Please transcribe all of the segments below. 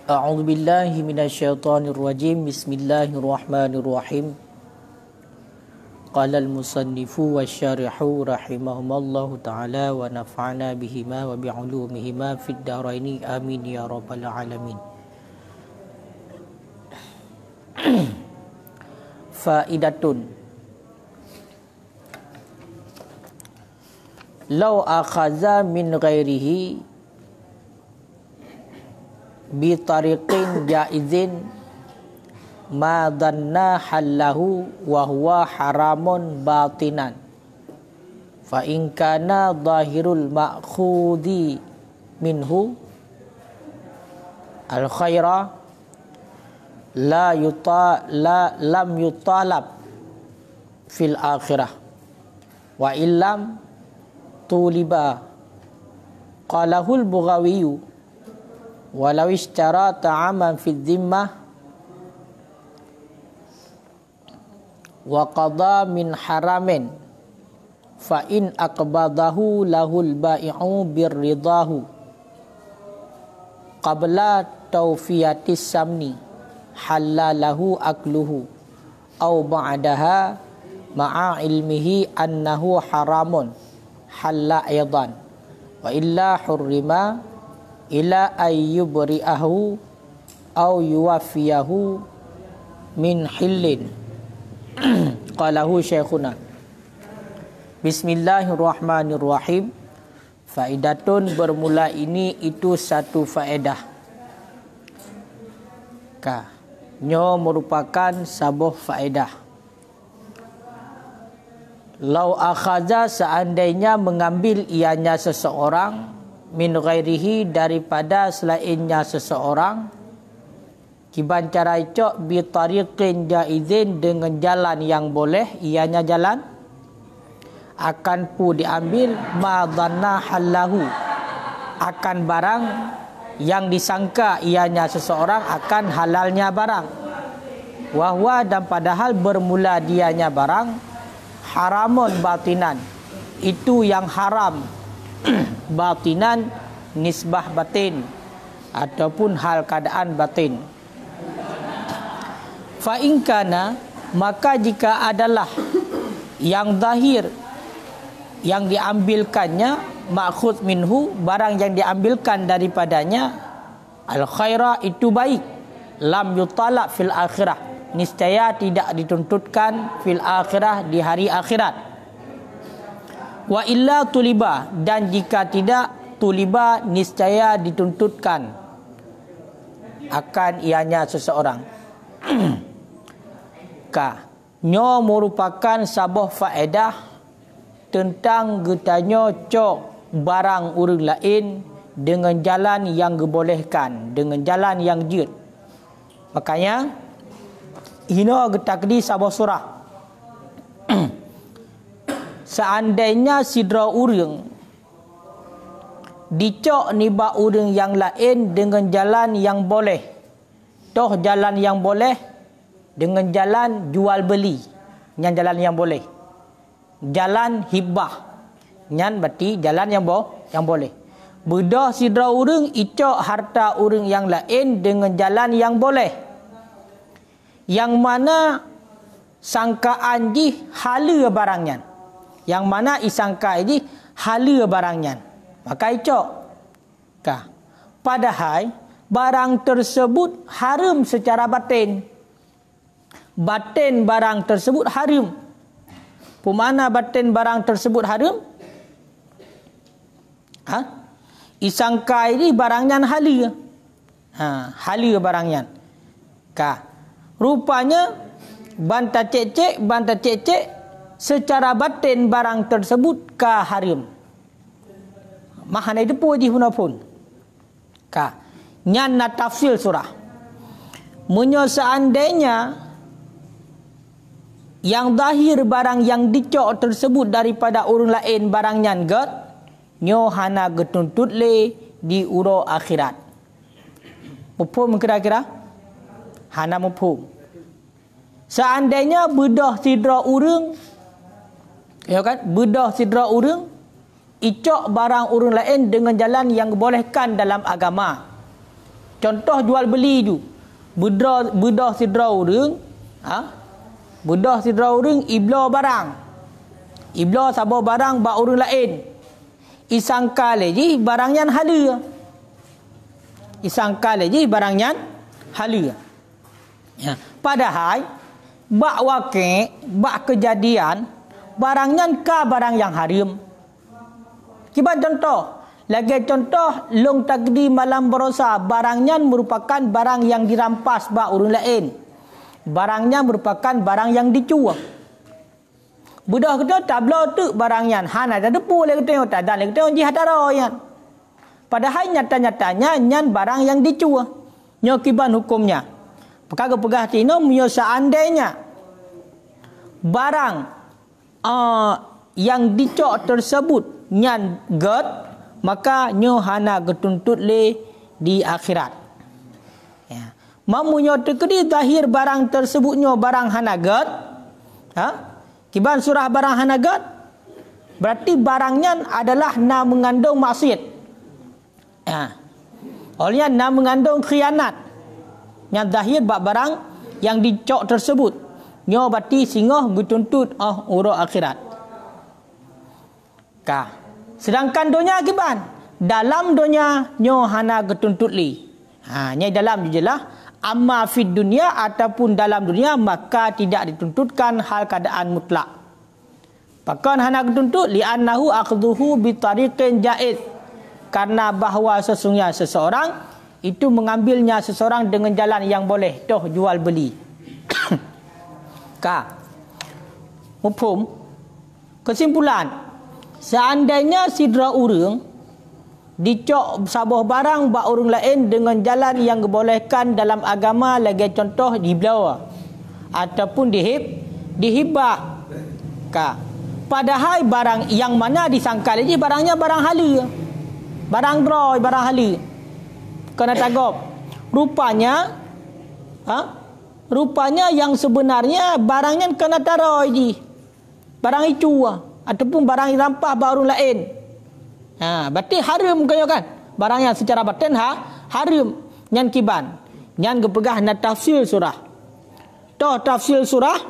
A'udzu billahi minasyaitonir rajim. Bismillahirrahmanirrahim. Qala al-musannifu wasyarihu rahimahumallahu ta'ala wa nafa'ana bihima wa bi'ulumihima fid dharaini amin ya rabbal alamin. Faidatun. Law akhadha min ghairihi bi tariqin jaizin ma dhanna hallahu wa huwa haramun batinan fa in kana zahirul ma'khudhi minhu al khaira lam yutalab fil akhirah wa illam tuliba qalahul Bughawiyu walau ishtara ta'aman fi dhimmah wa qada min haramin fa in aqbadahu lahul bai'u birridahu qabla tawfiyatis samni halalahu akluhu aw ba'daha ma'a ilmihi annahu haramun halla aydan wa illa hurrima ila ayyubri'ahu aw yuwafiyahu min hillin. Qalahu syekhuna. Bismillahirrahmanirrahim. Faidatun, bermula ini itu satu faedah. Nyo merupakan sebuah faedah. Lau akhadha, seandainya mengambil ianya seseorang, min ghairihi, daripada selainnya seseorang, kiban cara icok bi tariqin jaizin, dengan jalan yang boleh, ianya jalan akan pu diambil ma dhanna halahu, akan barang yang disangka ianya seseorang akan halalnya barang, wahwa, dan padahal bermula dianya barang haramun batinan, itu yang haram batinan, nisbah batin ataupun hal keadaan batin. Fa in kana, maka jika adalah yang zahir yang diambilkannya, ma'khudh minhu, barang yang diambilkan daripadanya, al khaira, itu baik, lam yutalab fil akhirah, niscaya tidak dituntutkan fil akhirah, di hari akhirat. Wa illa tuliba, dan jika tidak, tuliba, niscaya dituntutkan akan ianya seseorang. Nyo merupakan sebuah faedah tentang getanyo cok barang orang lain dengan jalan yang dibolehkan, dengan jalan yang jid. Makanya ino getakdi sebuah surah. Seandainya sidra urang dicok niba urang yang lain dengan jalan yang boleh, toh jalan yang boleh dengan jalan jual beli, yang jalan yang boleh, jalan hibah, yang berarti jalan yang boleh. Bedah sidra urang icok harta urang yang lain dengan jalan yang boleh, yang mana sangkaan jih hala barangnya, yang mana isangka ini hala barangnya, maka icok padahal barang tersebut haram secara batin. Batin barang tersebut haram. Pemana batin barang tersebut haram? Isangka ini barangnya hala. Hala barangnya. Rupanya banta cecek secara batin barang tersebut haram. Mahana itu puji hunapun. Nyan na tafsir surah. Munyo seandainya yang zahir barang yang dicok tersebut daripada orang lain barangnya ngat, nyo hana getuntut le di uro akhirat. Mufhum kira-kira? Hana mufhum. Seandainya bedah sidra urang, ya kan, bedah sidra urang icok barang urang lain dengan jalan yang dibolehkan dalam agama, Contoh jual beli tu. Bedah sidra urang, bedah sidra urang ibla barang. Ibla sabar barang ba urang lain. Isangka lagi barangnya hala. Isangka lagi barangnya hala. Ya. Padahal bak wakil, bak kejadian barangnya ka barang yang haram. Kiban contoh. Lagi contoh, long takdi malam berosa, barangnya merupakan barang yang dirampas bak orang lain. Barangnya merupakan barang yang dicua. Budak kita tablo tu barangnya, han ada depu lagi tengok tak ada lagi tengok jihad arayan. Padahal nyata-nyatanya nyan barang yang dicua. Nyo kiban hukumnya. Pegah tino munyo seandainya barang yang dicok tersebut nyan god, maka nyo hana getuntut le di akhirat. Ya. Mamunyo tekedi zahir barang tersebut nyo barang hana god. Kiban surah barang hana god. Berarti barangnya adalah na mengandung maksiat. Ya. Olehnya na mengandung khianat. Yang zahir barang yang dicok tersebut. Nyo berarti singoh getuntut urut akhirat. Sedangkan dunia kiban dalam dunia nyo hana getuntut li. Nyai dalam jelah amma fid dunia ataupun dalam dunia maka tidak dituntutkan hal keadaan mutlak. Bahkan hana getuntut li annahu akhdhuhu bi tariqin jaiz. Karena bahawa sesungguhnya seseorang itu mengambilnya seseorang dengan jalan yang boleh, toh jual beli. Hukum kesimpulan, seandainya sidra urang dicok sabuh barang bak orang lain dengan jalan yang dibolehkan dalam agama, lagi contoh dibelawa ataupun dihibah. Padahal barang yang mana disangkal lagi barangnya barang hala. Barang droy, barang hala. Kena tagop. Rupanya yang sebenarnya barangnya kena taruh je. Barang itu ataupun barang yang rampah baru lain. Berarti haram kaya kan? Barang yang secara batin haram. Nyan kiban. Nyan gepegah na tafsir surah. Toh tafsir surah.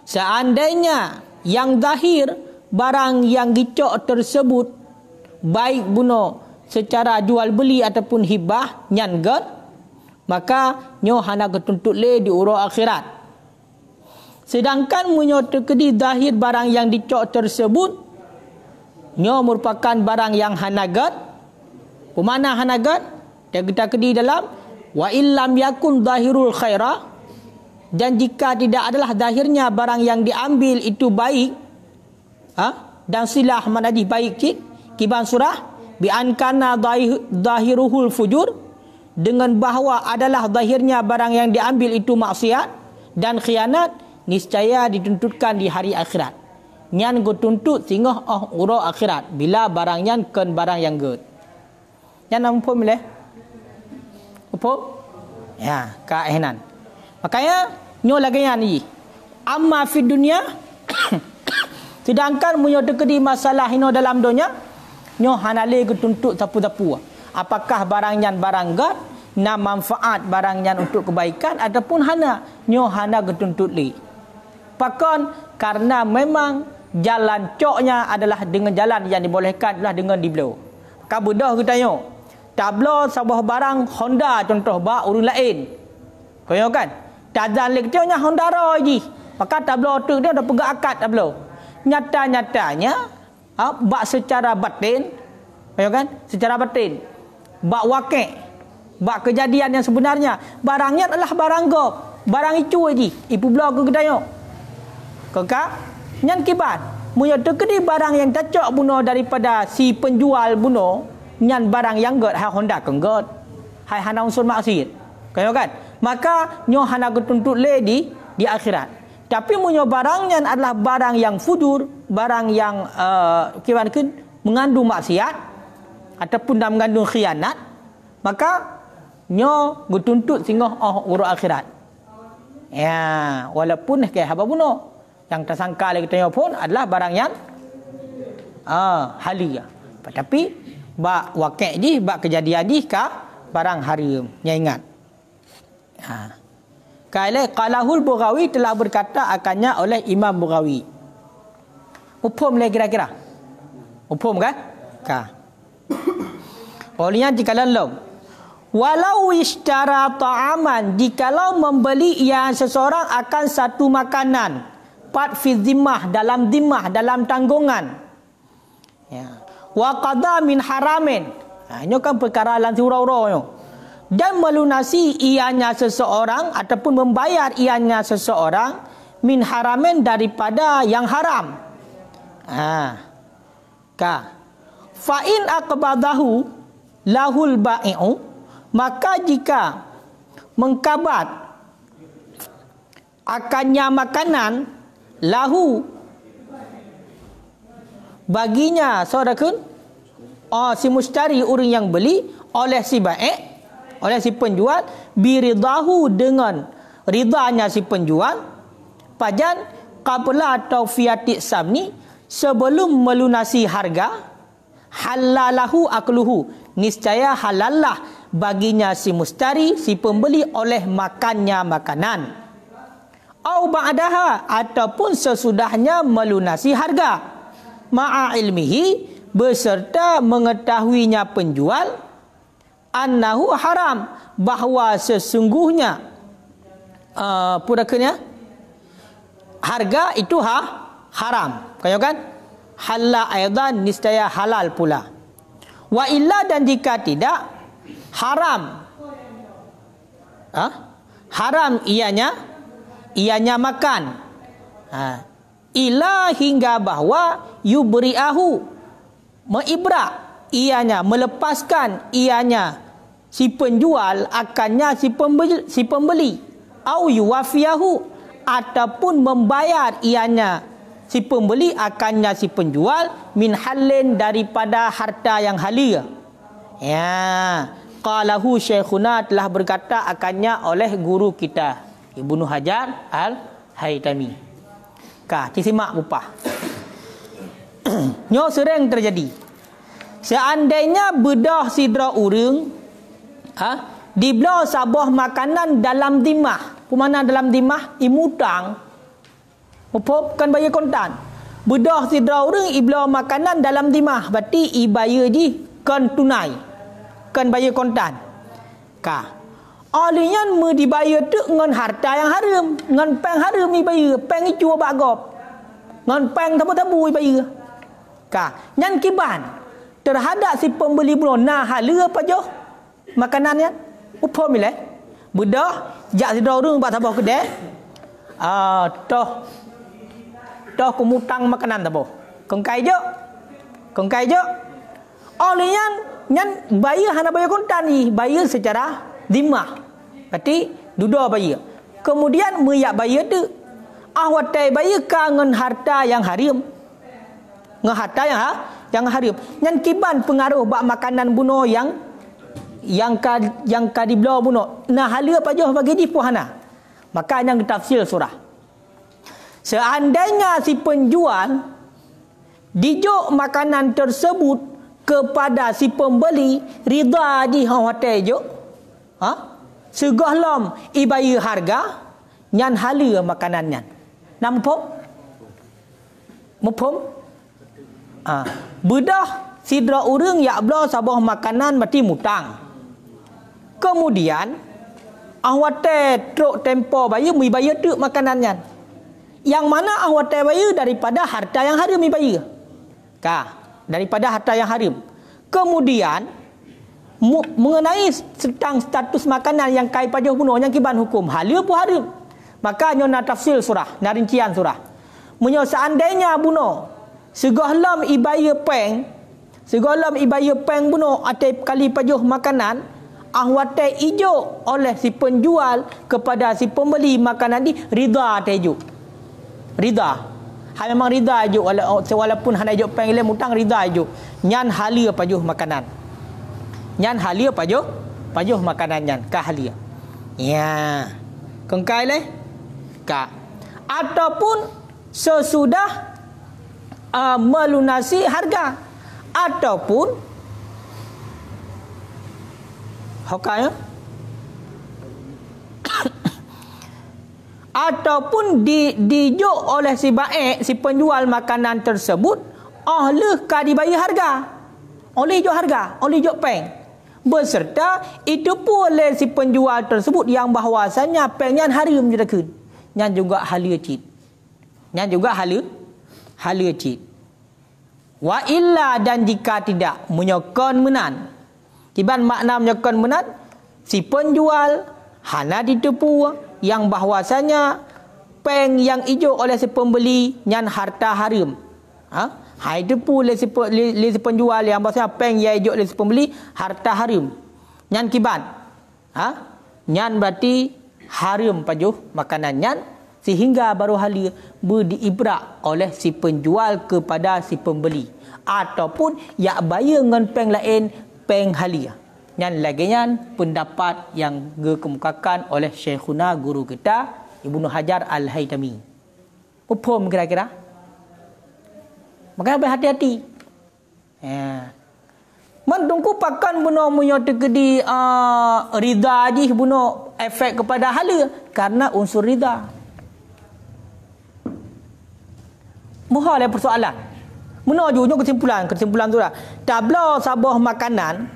Seandainya yang zahir barang yang dicok tersebut baik buno secara jual beli ataupun hibah nyan god, maka nyo hana getuntut le di urut akhirat. Sedangkan munyo terkedi zahir barang yang dicok tersebut nyo merupakan barang yang hanagat. Pemana hanagat? Kita kedi dalam wa illam yakun zahirul khaira, dan jika tidak adalah zahirnya barang yang diambil itu baik, dan silah manadi baik kiban surah bi an kana zahiruhul fujur, dengan bahawa adalah zahirnya barang yang diambil itu maksiat dan khianat, niscaya dituntutkan di hari akhirat. Nyan go tuntut singoh urut akhirat bila barang nyan ken barang yang good. Nyan nampu mileh. Upo? Ya, kaenan. Makanya nyo lagi yang ni. Amma fi dunia sedangkan munyo tekedi masalah ino dalam dunia, nyo hanale getuntut tapu-tapu. Apakah barang nyan barang god na manfaat barang nyan untuk kebaikan ataupun hana, nyo hana getuntut li. Pakon karena memang jalan coknya adalah dengan jalan yang dibolehkan adalah dengan dibelo. Kabudah kita tengok. Tablo sebuah barang Honda contoh bak orang lain. Kau kan? Tazan lektornya Honda roji. Maka tablo tu dia dah pegang akad tablo. Nyata-nyatanya bak secara batin, kau kan? Secara batin. Bak wakil, bak kejadian yang sebenarnya barangnya adalah barang gop. Barang itu aja. Ibu blog kita tengok. Kau kan? Nyan kibat munyo tekedi barang yang cocok buno daripada si penjual buno, nyan barang yang god hai Honda kan god hai hana unsur maksiat kaya kan, maka nyo hana getuntut le di akhirat. Tapi munyo barangnya adalah barang yang fujur, barang yang kiban mengandung maksiat ataupun dah mengandung khianat, maka nyo getuntut singoh urut akhirat. Ya, walaupun kayak apa buno yang tersangka lagi tanya pun adalah barang yang halia. Tapi bak wakil ni, bak kejadian ni barang haram. Yang ingat. Qalahul Bughawi telah berkata akannya oleh Imam Bughawi. Hukum lah kira-kira. Hukum kan? Olehnya jika lalu walau ishtara ta'aman, jikalau membeli ia seseorang akan satu makanan, pat fi zimmah, dalam zimmah, dalam tanggungan, wa qada min haramin, ini kan perkara lan surau-urau, dan melunasi ianya seseorang ataupun membayar ianya seseorang min haramin, daripada yang haram. Fa in aqbadahu lahul ba'i'u, maka jika mengkabat akannya makanan, lahu baginya saudaraku, si mustari, orang yang beli, oleh si ba'i', oleh si penjual, biridahu, dengan ridanya si penjual, pajan qabla tawfiyati samni, sebelum melunasi harga, halalahu akluhu, niscaya halallah baginya si mustari, si pembeli, oleh makannya makanan. Au ba'daha, ataupun sesudahnya melunasi harga, ma'a ilmihi, beserta mengetahuinya penjual, annahu haram, bahawa sesungguhnya purakanya harga itu haram. Kaya kan? Halal aidan, niscaya halal pula. Wa illa, dan jika tidak, haram. Haram ianya makan. Ila, hingga bahwa yubri'ahu, meibrak ianya, melepaskan ianya si penjual akannya si pembeli. Au yuwafiyahu, ataupun membayar ianya si pembeli akannya si penjual, min halin, daripada harta yang halia. Qalahu syekhuna, telah berkata akannya oleh guru kita Ibnu Hajar Al-Haytami. Simak upah. Nyo sering terjadi. Seandainya bedah sidra urang dibela sabah makanan dalam dimah. Pemana dalam dimah? Imutang. Bukan bayar kontan. Bedah sidra urang ibla makanan dalam dimah, berarti bayar je kan tunai, kan bayar kontan. Olehnya me dibayar tu dengan harta yang haram, dengan peng haram dibayar, peng itu bagop, dengan peng tabu-tabu dibayar. Nyan kiban terhadap si pembeli bunuh nah hala apa jo makanannya upah milih bedah jak sidra urang bak sabah kedai toh kumutang makanan tabu kengkai jo olehnya nyan bayar hana bayar kontan ni, bayar secara dimah, berarti duduk bayar, kemudian meyak bayar tu watai bayar dengan harta yang haram, dengan harta yang haram. Nyan kiban pengaruh bak makanan bunuh yang kadibla bunuh nah hala apa jauh bagi di puhana. Maka yang tafsir surah, seandainya si penjual dijuk makanan tersebut kepada si pembeli, rida di hotel juk, segahlam ibayar harga, nyan hala makanannya. Nampak? Mufhum? Bedah sidra urang yak bela sabah makanan mati mutang. Kemudian awate truk tempo bayar mi bayar tu makanannya. Yang mana awate bayar daripada harta yang haram mi bayar. Daripada harta yang haram. Kemudian mengenai tentang status makanan yang kai pajah bunuh yang kiban hukum halal pun haram. Maka nyona tafsir surah, narincian surah. Menyo seandainya bunuh segahlam ibayar peng bunuh atau kali pajuh makanan ahwate ijo oleh si penjual kepada si pembeli makanan di rida teju. Rida. Hal memang rida ijo walaupun hana ijo peng le mutang rida ijo. Nyan halia pajuh makanan. Nyan halia pajuh makanan nyan ka halia. Ya. Kengkai le? Ataupun sesudah melunasi harga, ataupun Hokaya. Ataupun dijuk oleh si baik, si penjual makanan tersebut, oleh ka dibayar harga. Oleh juk harga, oleh juk peng. Beserta itu pun oleh si penjual tersebut yang bahawasanya pengnya haram jedakeun. Nyan juga hala cit. Nyan juga hala cit. Wa illa, dan jika tidak menyokon menan. Tiban makna menyokon menan, si penjual hana ditipu yang bahwasanya peng yang ijo oleh si pembeli nyan harta haram. Hai tipu oleh si penjual yang bahwasanya peng yang ijo oleh si pembeli harta haram. Nyan kiban. Nyan berarti haram pajuh makanan nyan, sehingga baru halia berdiibrak oleh si penjual kepada si pembeli, ataupun yak bayar dengan peng lain, peng halia. Yang laginya pendapat yang dikemukakan oleh Syekhuna guru kita Ibnu Hajar Al-Haytami. Upum kira-kira. Makanya berhati-hati. Mendungku pakan buno munyo tegedi rida ji buno efek kepada hala karena unsur rida. Mohon ada persoalan. Menuju kesimpulan tu lah. Tabla sabah makanan,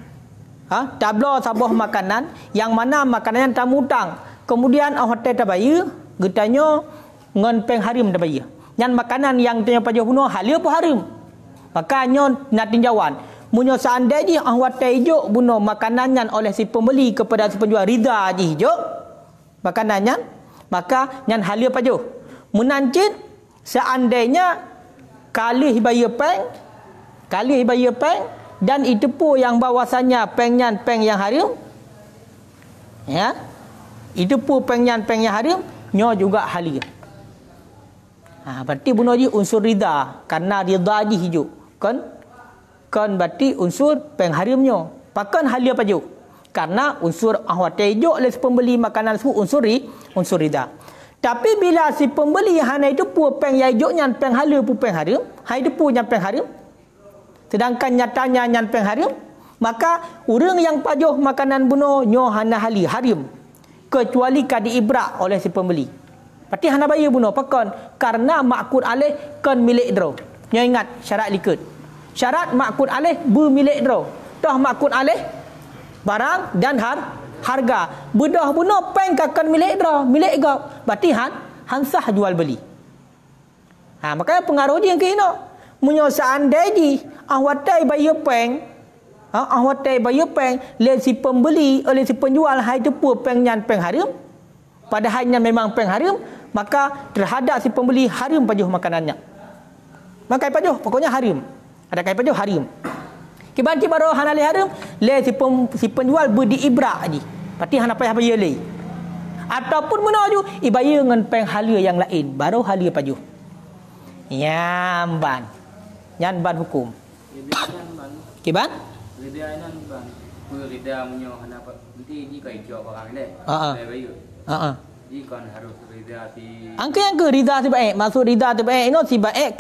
tabla sabah makanan yang mana makanan yang tamutang. Kemudian hotel tabaya, getanya ngan peng harim tabaya. Yang makanan yang tanya pajak buno halia pun harim. Makanya nak tinjauan. Munyo seandainya hotel hijau buno makanan yang oleh si pembeli kepada si penjual rida je hijau makanan yang, maka yang halia pajak. Munancit seandainya kali bayar peng dan itu pun yang bahwasanya peng yang haram, ya, itu pun peng yang haram, nyo juga halia. Berarti bunuh je unsur rida, karena rida je hijau kan berarti unsur peng haramnya. Pakan halia pajuk karena unsur ahwat hijau oleh pembeli makanan tersebut unsur rida. Tapi bila si pembeli hana itu pun peng yang hijau nyan peng hala pun peng haram, hai itu pun yang peng haram, sedangkan nyatanya nyan peng haram, maka orang yang pajuh makanan bunuh nyo hana hali haram kecuali kad diibrak oleh si pembeli. Berarti hana bayar bunuh pakon karena makud alih kan milik dro. Nyo ingat syarat likut. Syarat makud alih bermilik dro. Dah makud alih barang dan harga. Bedah bunuh peng kakan milik dro, milik gap. Berarti hansah jual beli. Makanya pengaruh dia yang kena. Munyo seandainya ahwatai bayar peng, ahwatai bayar peng le si pembeli oleh si penjual hai tu pun peng nyan peng haram. Padahalnya memang peng haram, maka terhadap si pembeli haram pajuh makanannya. Maka pajuh pokoknya haram. Ada kai pajuh haram. Kiban baru hana le haram, le si penjual berdiibrak aji. Berarti hana payah bayar le. Ataupun menuju ibayar dengan peng halia yang lain, baru halia pajuh. Nyamban hukum. Kiban? Rida nan ban. Rida munyo hana nanti ni kai jo barang ni. Bayar. Ni kan harus rida si. Angka yang ke rida si baik. Maksud rida si baik ini si baik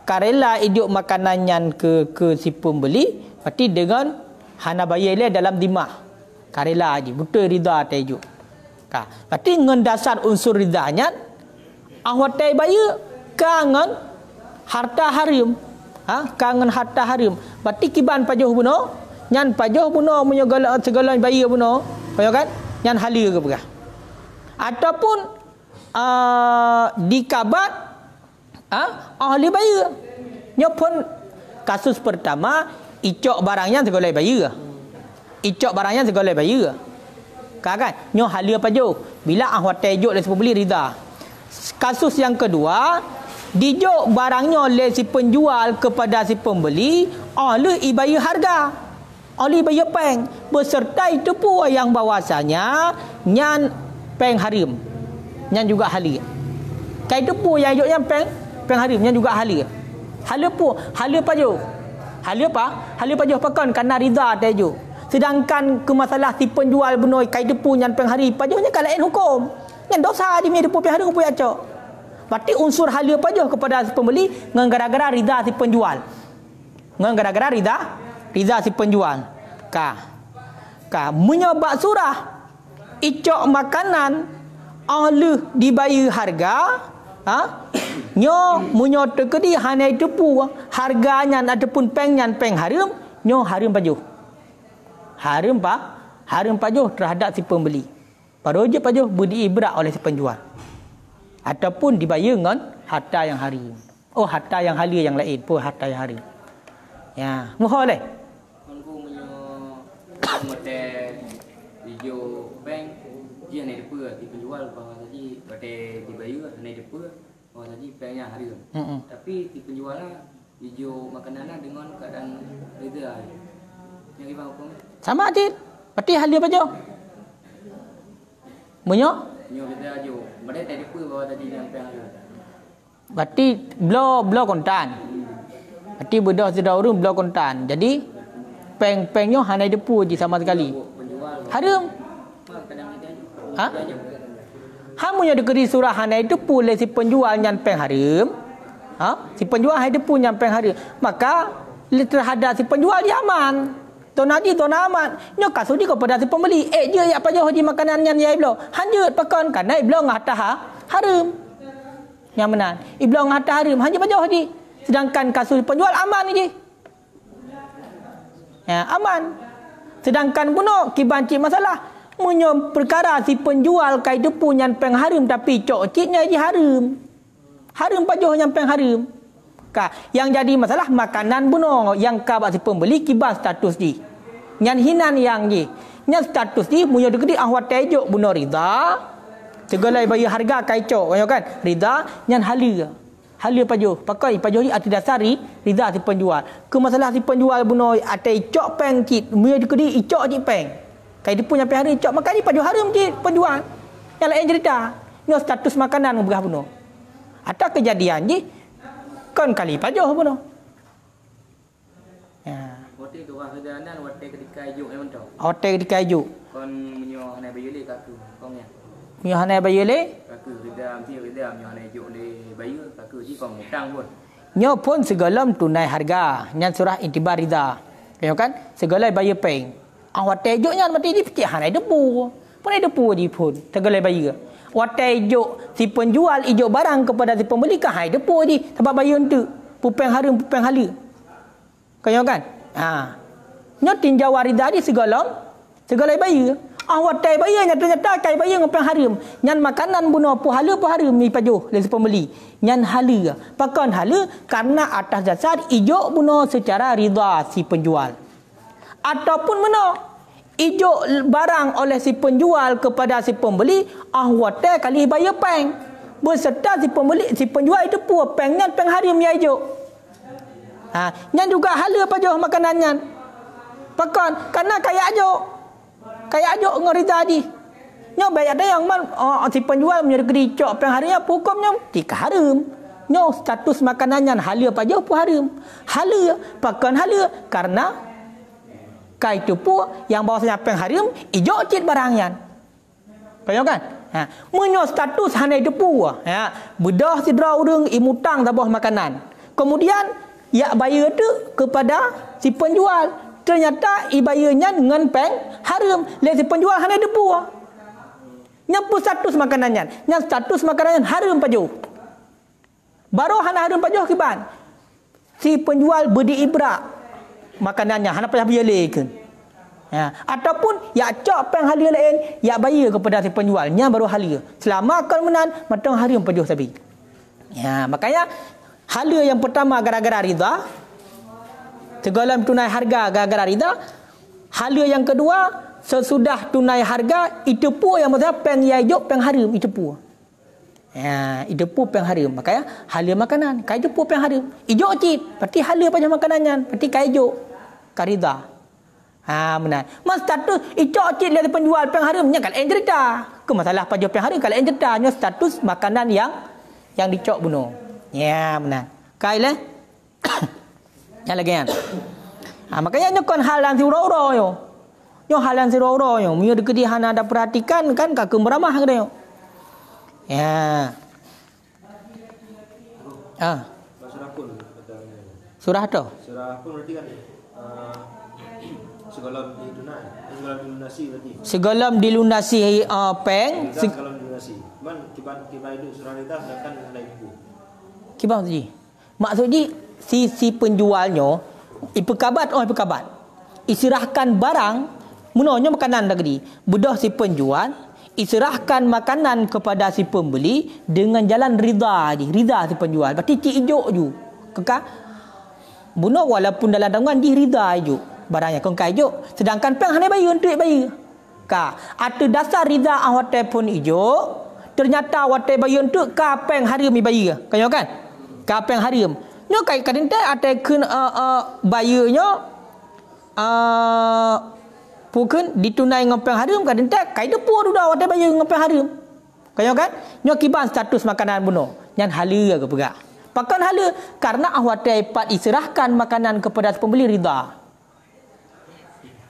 karela hidup makanan yang ke si pembeli. Berarti dengan hana bayar le dalam dimah. Karela aja. Betul rida teju. Berarti dengan dasar unsur ridanya ahwatai bayar kangen harta haram. Kangen harta haram. Berarti kiban pajuh buno, nyan pajuh buno punya segala bayar buno. Pajuh kan? Nyan halia ke berah. Ataupun dikabat ahli bayar. Nyo pun kasus pertama icok barangnya segala bayar. Icok barangnya segala bayar. Kan? Nyo halia pajuh. Bila ahwat tejuk oleh si pembeli rida. Kasus yang kedua, dijuk barangnya oleh si penjual kepada si pembeli oleh ibayar harga, oleh ibayar peng, beserta itu pun yang bahwasanya nyan peng haram, nyan juga halia. Kai itu pun yang ijoknya peng haram, nyan juga halia. Halia pun halia pajuh. Halia apa? Halia pajuh pakan karena rida tejuk. Sedangkan ke masalah si penjual benoi kai depu nyan peng hari pajuhnya kan lain hukum. Nyan dosa di mi depu pi hari hukum acok. Berarti unsur halia pajuh kepada si pembeli ngan gara-gara rida si penjual. Ngan gara-gara rida si penjual. Menyebab surah icok makanan oleh dibayar harga, nyo munyo tekedi hanai tepu harganya ataupun pengnya peng harum, nyo harum pajuh. Harum pajuh terhadap si pembeli. Pada je pajuh beri ibrat oleh si penjual. Ataupun dibayar dengan harta yang harum. Oh, harta yang halal yang lain pun harta yang harum. Ya, mohon leh. Aku model hijau bank dia naik depa di penjual bahawa tadi pada dibayar naik depa bahawa tadi banknya harum. Tapi di penjual hijau makanan dengan keadaan reda. Yang ibang hukum sama je. Berarti halal apa je? Munyo reda je. Pada naik depa bahawa tadi yang bank harum. Berarti blow kontan. Berarti bedah sudah urung blow kontan. Jadi peng-pengnya hanai depu je sama sekali. Harum. Ha? Hamunya dikeri surah hanai depu oleh si penjual yang peng harum. Si penjual hanai depu yang peng harum. Maka terhadap si penjual dia aman. Tonadi tona aman. Nyo kasudi kepada si pembeli. Je ya apa je makanan yang dia iblo. Hanjut pakon karena iblo ngata harum. Yang benar. Iblo ngata harum. Hanjut apa je. Sedangkan kasus penjual aman je. Ya, aman. Sedangkan puno kibanci masalah munyo perkara si penjual kai depu yang peng harum tapi cok ciknya je harum. Harum pajuh yang peng harum. Yang jadi masalah makanan buno yang kabak si pembeli kibas status di. Yang hinan yang je. Yang status di munyo dekedi ahwat tejuk buno rida. Segala bayar harga kai cok kan. Rida yang halal. Halal pajuh. Pakai pajuh ni arti dasari rida si penjual. Ke masalah si penjual buno ate icok peng cit. Munyo dekedi icok cit peng. Kai dia punya peng hari icok maka ni pajuh harum cit penjual. Yang lain cerita. Ni status makanan berah buno. Ada kejadian je kan kali pajuh buno. Ya. Hotel tu kerjaan hotel ketika ijuk memang tu. Hotel ketika ijuk. Kon menyo hanai bayar kaku kongnya. Munyo hanai bayar le? Kaku reda menyo hanai ijuk le bayar kaku ji kong hutang pun. Nyo pun segala tunai harga. Nyan surah intibar rida. Kan? Segala bayar peng. Hotel ijuknya mati di pecah hanai debu. Pun ada debu di pun. Segala bayar. Watai ijuk si penjual ijuk barang kepada si pembeli ke hai depo je sebab bayar untuk pupeng harum pupeng halal. Kau kan? Nyo tinjau warida di segala bayar. Watai bayarnya ternyata kai bayar ngopeng harum. Nyan makanan buno pu halal ni pajuh le si pembeli. Nyan halal. Pakon halal karena atas dasar ijuk buno secara rida si penjual. Ataupun buno ijuk barang oleh si penjual kepada si pembeli, hotel kali bayar peng. Berserta si pembeli, si penjual itu pun pengnya peng harum ya ijuk. Nyan juga halal pajuh makanannya. Pakon karena kaya ajuk ngeri tadi. Nyo baik ada yang si penjual menyergeri cok peng harum hukumnya tika harum. Nyo status makanannya halal pajuh pun harum. Halal, pakon halal karena kai tu pun yang bahasanya peng harum ijok cit barangnya. Kau kan? Munyo status hanai depu. Bedah sidra urang imutang tabah makanan. Kemudian ya bayar tu kepada si penjual. Ternyata ibayarnya dengan peng harum. Le si penjual hanai depu. Nyampu status makanannya. Nyam status makanannya harum pajuh. Baru hanai harum pajuh kiban. Si penjual beri ibrak makanannya hana payah bayar leken. Ataupun ya cok peng halal lain ya bayar kepada si penjualnya baru halal. Selama kau menan matang harum pajuh sabi. Makanya halal yang pertama gara-gara rida. Segala tunai harga gara-gara rida. Halal yang kedua sesudah tunai harga itu pun yang maksudnya peng ya ijuk peng harum itu pun. Itu pun peng harum. Makanya halal makanan kai itu pun peng harum. Ijuk cit berarti halal pajuh makanannya. Berarti kai ijuk karida. Benar. Mas status icok cik dari penjual peng harumnya kalau yang cerita. Ke masalah pajuh peng harum kalau yang cerita nya status makanan yang dicok buno. Ya, benar. Kai le. Yang lagi kan. Makanya nya kon halan si uro-uro yo. Nyo halan si uro-uro yo. Mio dekedi hana ada perhatikan kan kakek meramah ke yo. Ya. Surah pun katanya. Surah tu. Surah pun berarti kan Segalam ditunai, segalam dilunasi berarti. Segalam dilunasi peng. Segalam dilunasi. Man kiban itu surah rida sedangkan naik buku. Kiban tadi. Maksudnya si penjualnya ipekabat ipekabat. Iserahkan barang munanya makanan tadi. Bedah si penjual iserahkan makanan kepada si pembeli dengan jalan rida je. Rida si penjual. Berarti cik ijuk ju. Kekak. Bunuh walaupun dalam tanggungan di rida ijuk. Barangnya kengkai ijuk. Sedangkan peng hanya bayar untuk bayar. Ka. Ada dasar rida hotel pun ijuk. Ternyata hotel bayar untuk ka peng harim bayar. Kau kan? Ka peng harim. Nyo kai kadang ada kun bayarnya pukun ditunai dengan peng harim kadang kai depu dah hotel bayar dengan peng harim. Kau kan? Nyo kiban status makanan bunuh. Yang hala ke pegak. Pakan hala karena hotel pat iserahkan makanan kepada pembeli rida.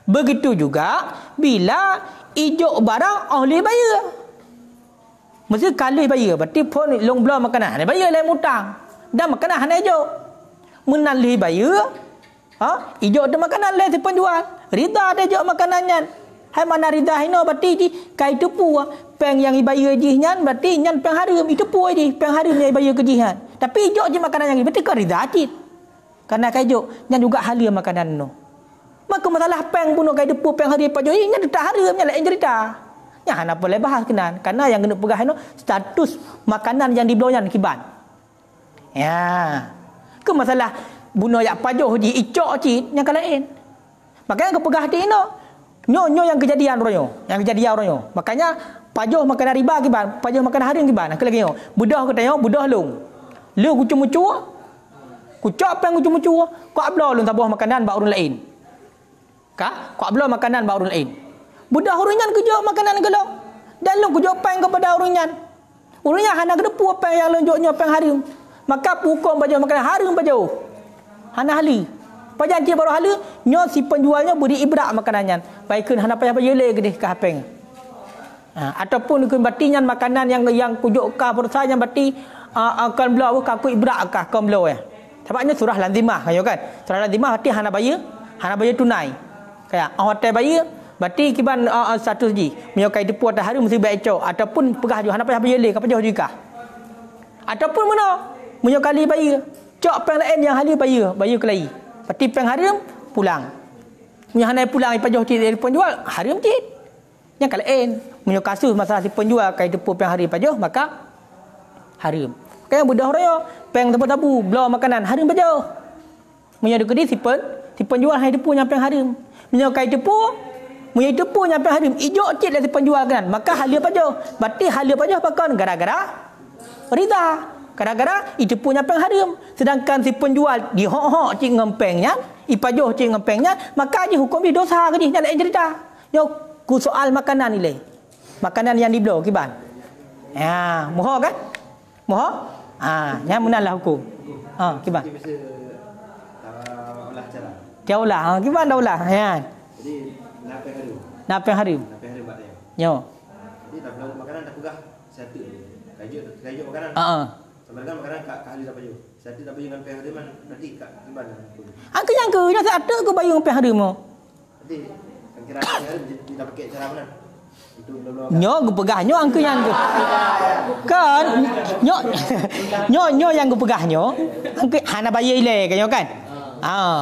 Begitu juga bila ijuk barang oleh bayar. Mesti kali bayar. Berarti pun long blow makanan. Bayar lain mutang. Dan makanan hanya ijuk. Menalih bayar. Ijuk ada makanan lain si penjual. Rida ada ijuk makanannya. Hai mana rida hino berarti di kai tepu. Peng yang bayar jihnya berarti nyan peng harim. Itu tepu je. Peng harim yang bayar ke jihan. Tapi ijuk je makanan yang berarti kau rida cit. Karena kai ijuk. Nyan juga halia makanan no. Maka masalah peng bunuh kai depu peng harim pajo. Nyan tak harim. Nyan lain cerita. Ya, nak boleh bahas kenan. Karena yang kena pegah itu status makanan yang dibelonyan kiban. Ya. Ke masalah bunuh yak pajoh di icok cit yang kalain. Makanya ke pegah hati ini. Nyo yang kejadian ronyo. Yang kejadian ronyo. Makanya pajoh makanan riba kiban, pajoh makanan harim kiban. Nak lagi nyo. Budah ke tanya, budah long. Lu kucu-mucu. Kucak peng kucu-mucu. Kau ablah long tabuh makanan ba urun lain. Kau ablah makanan ba urun lain. Budak urunyan kejok makanan gelong. Dan long kejok peng kepada urunyan. Urunyan hana kedepu peng yang lonjoknya peng harim. Maka hukum baju makanan harim baju. Hana hali. Pajan dia baru hali, nyo si penjualnya beri ibrak makanannya. Baikun hana payah baju le gede ka peng. Ataupun kun batinyan makanan yang kujok ka persanya bati akan belau ka ku ibrak ka kom belau ya. Sebabnya surah lazimah ayo kan. Surah lazimah hati hana bayar tunai. Kayak hotel bayar berarti kiban status ji menyokai depu atas hari mesti baik cok ataupun pegah jo hana payah bayar le ka pajah juga ataupun mana menyokali bayar cok peng lain yang hali bayar ke lai berarti peng harim pulang punya hana pulang pajah ti dari penjual harim ti yang kalain menyokasus masalah si penjual kai depu peng hari pajah maka harim kan budah raya peng tabu-tabu belau makanan harim pajah menyadu kedi si penjual hai depu yang peng harim menyokai depu punya tepu nyampe harim ijuk cik dari penjual kan maka halia pajah berarti halia pajah pakan gara-gara rida gara-gara itu punya peng harim sedangkan si penjual di hok-hok cik ngempengnya ipajah cik ngempengnya maka je hukum dia dosa ke dia lain cerita yo ku soal makanan ni makanan yang dibelo kiban ya moho kan moho nya munalah hukum kiban Olah cara. Dia ulah kiban dah ulah ya Jadi Napeng harim. Yo. Jadi tak belum makanan tak pegah satu. Kajuk makanan. Sama dengan makanan kak ahli dapat jo. Satu dapat dengan peng harim nanti kak gimana? Angka yang ke nya ada ke bayung peng harim mo. Jadi kira harim kita pakai cara mana? Itu belum. Nyo gu pegah nyo angka yang ke. Kan nyo yang gu pegah nyo. Angka hana bayar le kan yo kan.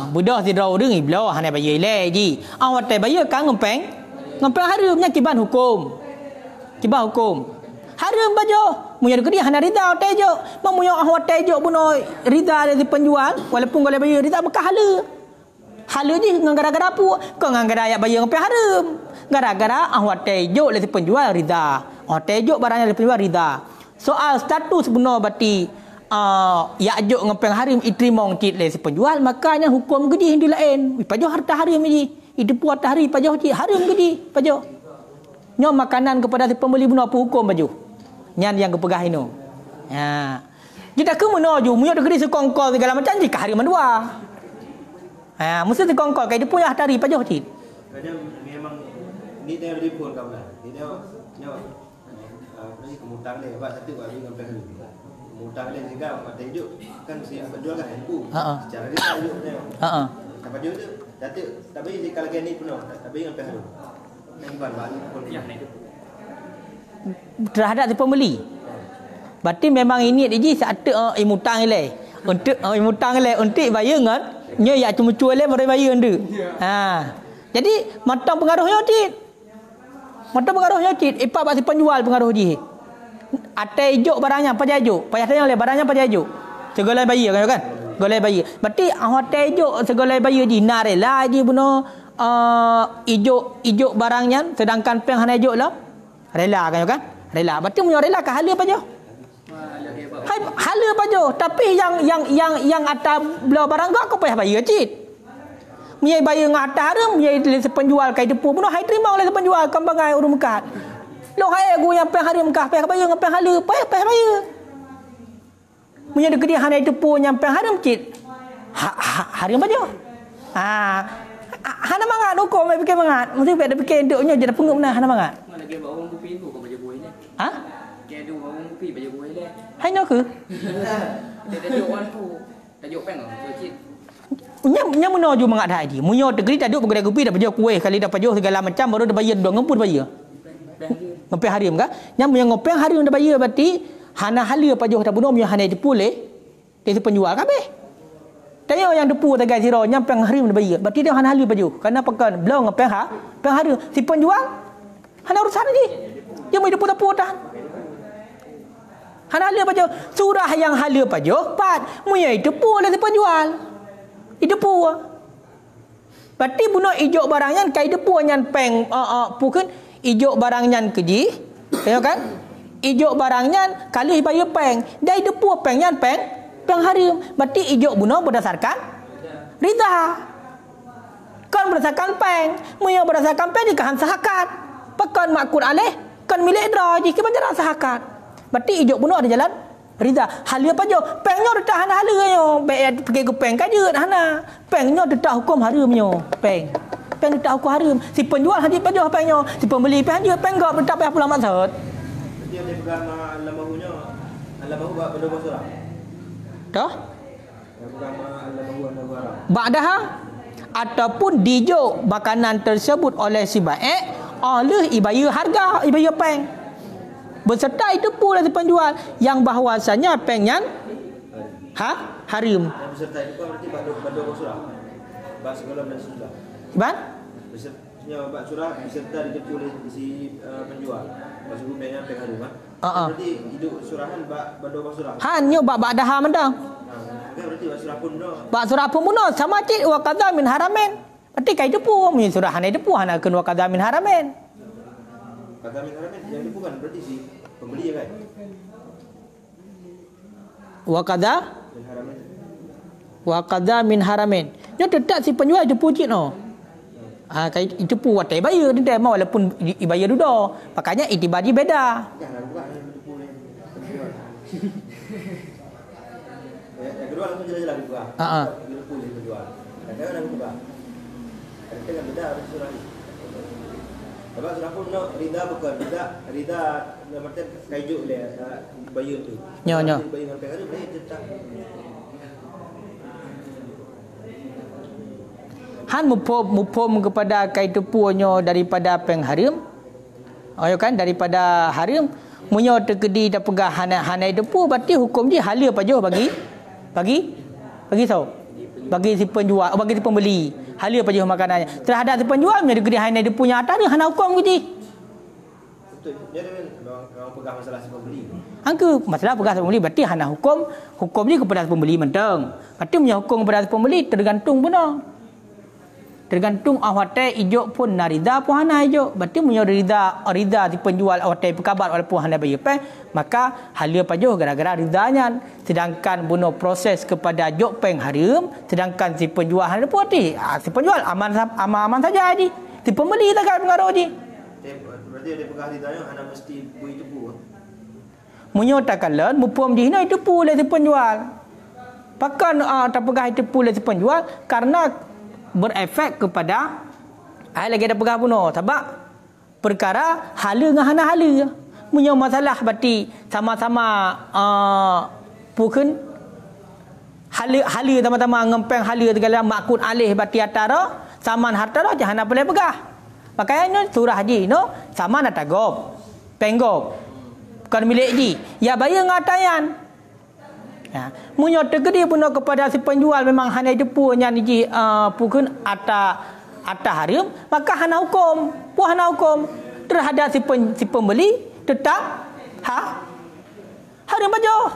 Budak si draw dengi belau hana bayar le ji. Awak tai bayar kan ngempeng harim nya kiban hukum. Kiban hukum. Harim bajo. Munya ke dia hana rida hotel jo. Mamunya hotel jo buno rida dari penjual walaupun boleh bayar rida maka hala. Hala je gara-gara apa? Kau gara-gara ayat bayar ngempeng harim. Gara-gara hotel jo dari penjual rida. Hotel jo barangnya dari penjual rida. Soal status benar berarti yakjuk ngepeng harim itrimong cit le si penjual makanya hukum gedi di lain pajah harta harim ni itu puat hari pajah cit harim gedi pajah nyo makanan kepada si pembeli benar apa hukum baju nyan yang kepegah ino kita ke mana ju munyo gedi sekongkol segala macam jika harim dua mesti sekongkol kai dia punya hari pajah cit kadang memang ni dia telefon kau lah ni dia nyo ni kemutang dia buat satu buat ngepeng harim mutang dia juga mata hidup kan si penjual kan handphone secara dia tajuk dia dapat dia tu Tapi kalau ni penuh, tapi dengan pihak harum. Yang baru pun yang naik depu. Terhadap si pembeli. Berarti memang ini dia satu imutang le. Untuk imutang le untuk bayar ngan nya ya cuma cuai le baru bayar ndu. Ha. Jadi matang pengaruhnya cik. Matang pengaruhnya cik. Ipa bak si penjual pengaruh dia. Atai juk barangnya pajak juk. Pajak tanya le barangnya pajak juk. Segala bayar kan? Segala bayar. Berarti hotel juk segala bayar di narela je buno ijuk barangnya sedangkan peng hana ijuk lah. Rela kan? Rela. Berarti punya rela kan hala pajak. Hai hala pajak. Tapi yang atas belah barang tu aku payah bayar cik. Punya bayar dengan atas haram, punya penjual kai depu buno hai terima oleh penjual kambangai urung mekat. Lo hai aku yang peng haram kah payah bayar dengan peng hala, payah bayar. Punya dekat dia hana depu yang peng haram cik. Haram pajak. Hana mangat hukum mai fikir mangat. Mesti ada fikir nduknya je dah pengup nah hana mangat. Mana dia bawa orang kopi tu kau baca buih ni. Ha? Dia ada orang kopi baca buih ni. Hai nak ke? Dia tajuk orang tu. Tajuk peng tu cik. Nya menuju mangat dah dia. Munyo tegri tak duk kedai kopi dah baca kuih kali dah pajuh segala macam baru dah bayar dong ngempur bayar. Ngepeh harim kah? Nya munyo ngepeh harim dah bayar berarti hana hala pajuh dah bunuh munyo hana depu le. Dia penjual kabeh. Tanya yang depu tagai siro nyam peng harim dah bayar. Berarti dia hana hala pajuh. Karena pekan belum ngepeh peng harim si penjual hana urusan dia. Dia mai depu-depu dah. Hana hala pajuh. Surah yang hala pajuh pat munyo depu le si penjual. Depu. Berarti bunuh ijuk barangnya kai depu nyan peng pukun ijuk barangnya keji. Tengok kan? Ijuk barangnya kali bayar peng. Dai depu peng nyan peng harim. Berarti ijuk bunuh berdasarkan rida. Kan berdasarkan peng. Munyo berdasarkan peng dikahan sahakat. Pekan makud alih kan milik dra ji ke banjaran sahakat. Berarti ijuk bunuh ada jalan rida. Hala pajo pengnya detak hana hala yo. Baik pergi ke peng kaje hana. Pengnya detak hukum haramnyo. Peng detak hukum haram. Si penjual hadir pajo pengnya. Si pembeli peng hadir peng gak detak payah pulang maksud. Dia pegang alamahunya. Alamahu buat benda basura. Dah? Yang pegang alamahu negara. Ba'daha ataupun dijuk makanan tersebut oleh si baik oleh ibayar harga, ibayar peng. Berserta itu pula si penjual yang bahawasanya pengnya harim. Yang beserta itu kan berarti benda basura. Bak segala dan sudah. Ban? Besertanya bak surah beserta ditepu oleh si penjual. Maksud pengnya peng harim kan? Berarti hidup surahan bak benda basura. Hanyo ba'daha mendang. Berarti bak surah pun dah. Bak surah pun bunuh sama cik wa qadha min haramin. Berarti kai depu mun surah hana depu hana keun wa qadha min haramin. Qadha min haramin yang depu kan berarti si pembeli kan. Wa qadha Min haramin. wa qadha min haramin. Nyo tetap si penjual depu cik no. Kai depu watai bayar dia walaupun bayar dulu. Makanya itibari beda. Jangan buka depu ni. Yang kedua langsung jelas-jelas buka. Depu ni penjual. Kadang-kadang buka. Kadang-kadang beda surah ni. Sebab surah pun no rida bukan rida dalam artian kaiju le bayar tu. Nyo. Bayar dengan pengadu boleh tetap. Han mupom kepada kai tepuanyo daripada peng harim. Ya kan daripada harim munyo terkedi dah pegah hana depu berarti hukum dia hala pajuh bagi so. Bagi si penjual, bagi si pembeli. Hala pajuh makanannya. Terhadap si penjual menjadi gede hana depu nya atas dia hana hukum gitu. Betul. Dia orang pegang masalah si pembeli. Angka masalah pegah si pembeli berarti hana hukum dia kepada si pembeli mentang. Berarti punya hukum kepada si pembeli tergantung benar. Tergantung awate ijuk pun narida pun hana ijuk. Berarti punya rida si penjual awate pekabat walaupun hana bayar peng, maka hala pajuh gara-gara ridanya. Sedangkan bunuh proses kepada juk peng haram, sedangkan si penjual hana puati. Si penjual aman saja ji. Si pembeli tak ada pengaruh ji. Berarti dia pegang ridanya hana mesti bui tepu. Munyo takalan mupom di hina itu pula si penjual. Pakan tak pegang itu pula si penjual karena berefek kepada lagi ada pegah puno sebab perkara hala dengan hana hala punya masalah berarti sama-sama pukun hala sama-sama ngempeng hala segala makut alih berarti antara saman harta dah jangan boleh pegah. Pakaiannya surah haji no saman atagop. Penggop. Bukan milik haji. Ya bayar ngatayan. Ya, munyo tegedi puno kepada si penjual memang hanya depu nya niji pukun ata harim, maka hana hukum. Puah hana hukum terhadap si pembeli tetap harim bajo.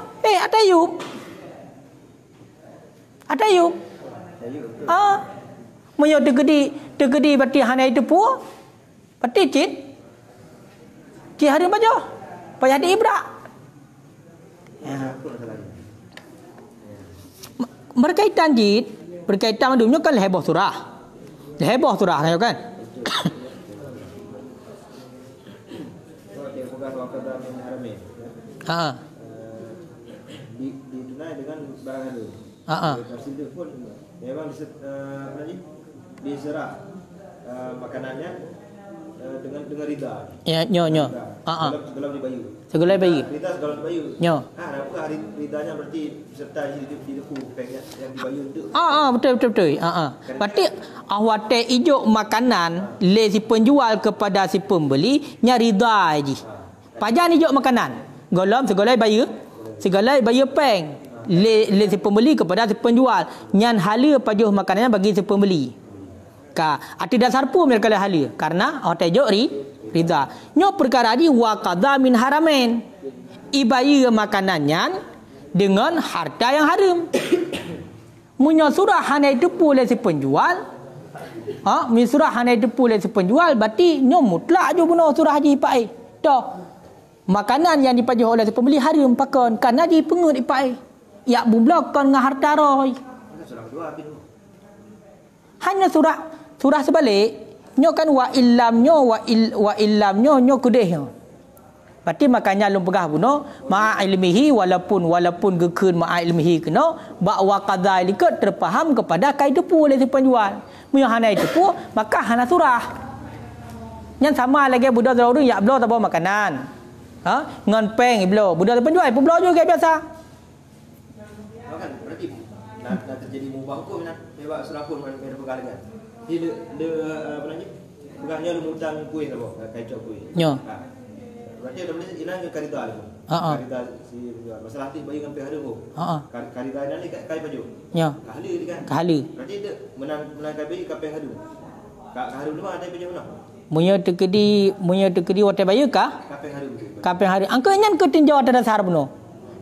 Atayub. Munyo tegedi berarti hanya depu. Berarti cit harim bajo. Payah diibrak. Ya. Berkaitan dengan kan heboh surah kan. Ditunai dengan barang halu. Tersebut pun memang diserah makanannya dengan rida. Ya, nyo. Sebelum dibayu. Segala bayi. Rida segala dibayu. Nyo. Apakah ridanya berarti serta di depu pengnya yang dibayu itu? Betul. Berarti awate ijuk makanan le si penjual kepada si pembeli nya rida aji. Pajan ijuk makanan. Golom segala bayu peng. Le si pembeli kepada si penjual. Nyan hala pajuh makanannya bagi si pembeli. Arti dasar pun mereka hala karena awate ijuk rida. Nyo perkara di wa qadha min haramin. Ibaya makanannya dengan harta yang haram. Munyo surah hanya depu le si penjual. Surah hanya depu le si penjual berarti nyo mutlak je bunuh surah haji ipai. Dah. Makanan yang dipajuh oleh si pembeli haram pakon karena di pengut ipai. Ya bublok kon dengan harta roy. Hanya surah sebalik nyo kan wa illamnyo nyo kudeh. Berarti makanya lum pegah buno ma'a ilmihi walaupun gekeun ma'a ilmihi kena wa qadha likat terfaham kepada kaidepu oleh si penjual. Mun hana itu maka hana surah. Yang sama lagi budak terlalu ya blo tak bawa makanan. Ngan peng blo budak penjual pun blo juga biasa. Kan berarti dah terjadi mubah hukum nak lewat surah pun mana perkara kan. Dia apa namanya? Bukannya lu hutang kuih apa? Kacau kuih. Nyo. Berarti ada boleh ilang ke karida tu. Karida si penjual. Masalah tu bayi ngambil harum tu. Karida ni kai baju. Nyo. Kahli ni kan. Kahli. Berarti dia menang bayi kapeng harum. Harum tu ada baju mana? Munyo tekedi wate bayu ka? Kapeng harum. Angka nyan ke tinjau ada dasar buno.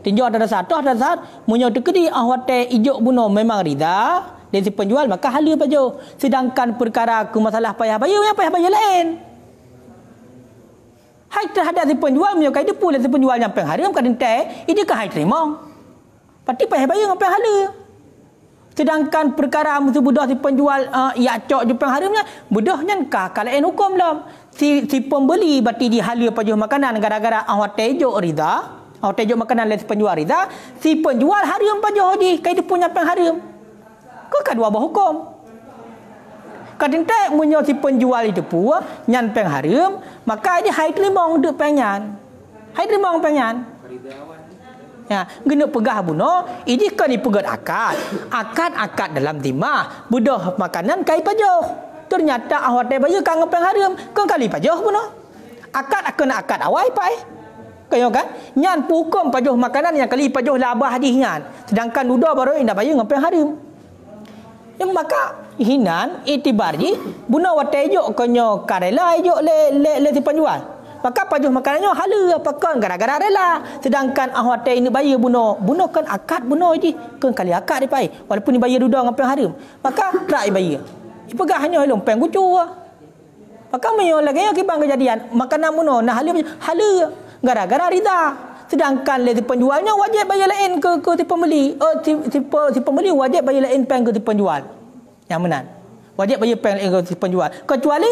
Tinjau ada dasar toh dasar munyo tekedi wate ijuk buno memang rida. Dia si penjual maka hala baju. Sedangkan perkara ke masalah payah bayu yang payah bayu lain. Hai terhadap si penjual menyukai dia pula si penjual yang pengharam kadang teh ini ke hai terima. Pati payah bayu dengan penghala. Sedangkan perkara musuh budak si penjual ya cok je pengharamnya budahnya kalau lain hukum lam. Si pembeli berarti dihala pajuh makanan gara-gara awak tejuk rida. Awak tejuk makanan lain si penjual rida. Si penjual haram pajuh haji kai dia punya pengharam. Kau kedua bah hukum. Kadang tak munyo si penjual itu pun nyan peng haram, maka dia hai terimong duk penyan. Hai terimong penyan. Ya, gena pegah buno, ini kan dipegat akad. Akad dalam timah, budah makanan kai pajuh. Ternyata awak teh bayu kang peng haram, kang kali pajuh buno. Akad awai pai. Kayo kan? Nyan hukum pajuh makanan yang kali pajuh labah hadis nyan. Sedangkan duda baru indah bayu ngapeng haram. Yang maka hinan itibar ji buna watejuk konyo karela ijuk le si penjual. Maka pajuh makanannya hala apakah gara-gara rela. Sedangkan ahwate ini bayar buno kan akad buno ji kan kali akad dipai. Walaupun ni bayar duda ngapeng haram. Maka tak bayar. Ipegah hanya helong peng gucu. Maka menyo lagi yang kibang kejadian makanan buno nah hala gara-gara rida. Sedangkan le si penjualnya wajib bayar lain ke si pembeli. Si pembeli wajib bayar lain peng ke si penjual. Yang menang. Wajib bayar peng lain ke si penjual. Kecuali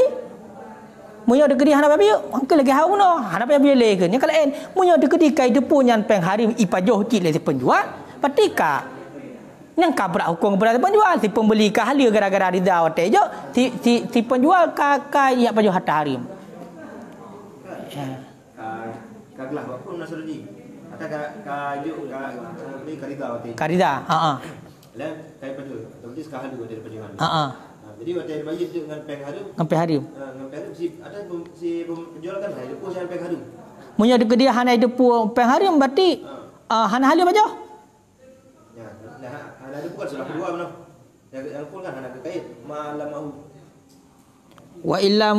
munyo dekedi hana bayar, angka lagi hau no. Hana bayar le ke. Nya kalau lain munyo dekedi kai depu nyan peng harim ipajoh cik le si penjual. Patika nang kabrak hukum kepada si penjual. Si pembeli ka hala gara-gara rida wate jo. Si penjual ka ya pajoh harta harim. Kaglah walaupun nasrani atau kayu karida karida lain kai padu tapi sekali dua dari perjuangan Jadi waktu yang bayi tu dengan peng harum. Dengan peng harum. Dengan peng harum si penjual kan hai depu yang peng harum. Munya dekat dia hanai depu peng harum berarti hana halia bajo. Ya, hana depu kan sudah kedua benar. Yang pun kan hana kait malam mahu. Wa illa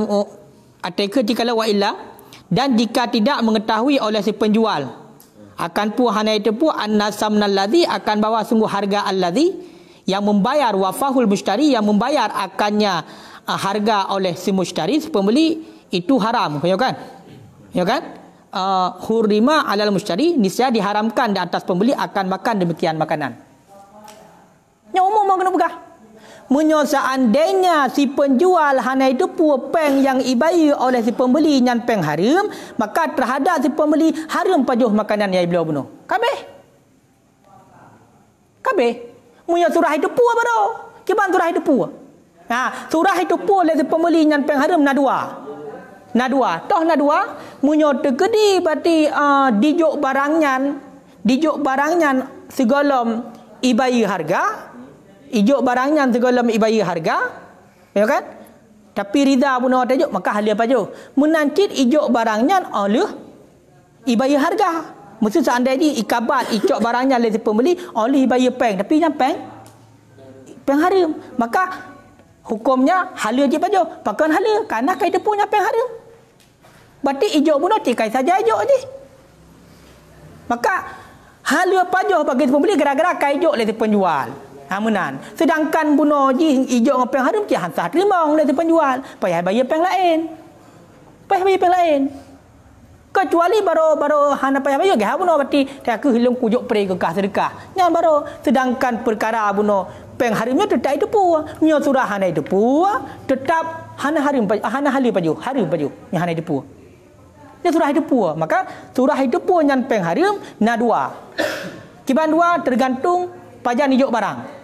ateka jikalau wa illa dan jika tidak mengetahui oleh si penjual akan pu hanai depu annasamnal ladzi akan bawa sungguh harga alladzi yang membayar wafahul mushtari yang membayar akannya harga oleh si mushtari si pembeli itu haram, ya kan? Ya kan? Hurrima alal mushtari niscaya diharamkan di atas pembeli akan makan demikian makanan. Yang umum mau kena pegah. Menyo seandainya si penjual hanai depu peng yang ibai oleh si pembeli yang peng haram, maka terhadap si pembeli haram pajuh makanan yang beliau bunuh. Kabeh. Munyo surah depu apa do? Kiban surah depu. Surah depu oleh si pembeli yang peng haram na dua. Toh na dua munyo tegedi berarti dijuk barangnya segolom ibai harga. Ijuk barangnya segolom ibai harga, ya kan? Tapi rida pun awak tajuk maka halia pajuh. Menancit ijuk barangnya oleh ibai harga. Mesti seandainya ikabat icok barangnya oleh si pembeli oleh ibai peng, tapi yang peng haram, maka hukumnya halia je pajuh. Pakan halia karena kai dia punya peng haram. Berarti ijuk pun tikai saja ijuk je. Maka halia pajuh bagi si pembeli gara-gara kai ijuk oleh si penjual. Menan. Sedangkan bunuh ji ijuk dengan peng haram je hantar terima oleh si penjual. Payah bayar peng lain. Kecuali baru hana payah bayar gah bunuh berarti tak ke hilang kujuk peri ke sedekah. Yang baru sedangkan perkara bunuh peng haramnya tetap itu pu. Nya surah hana itu pu tetap hana haram hana hali paju haram paju yang hana itu pu. Dia surah itu pu. Maka surah itu pu yang peng haram na dua. Kiban dua tergantung pajan ijuk barang.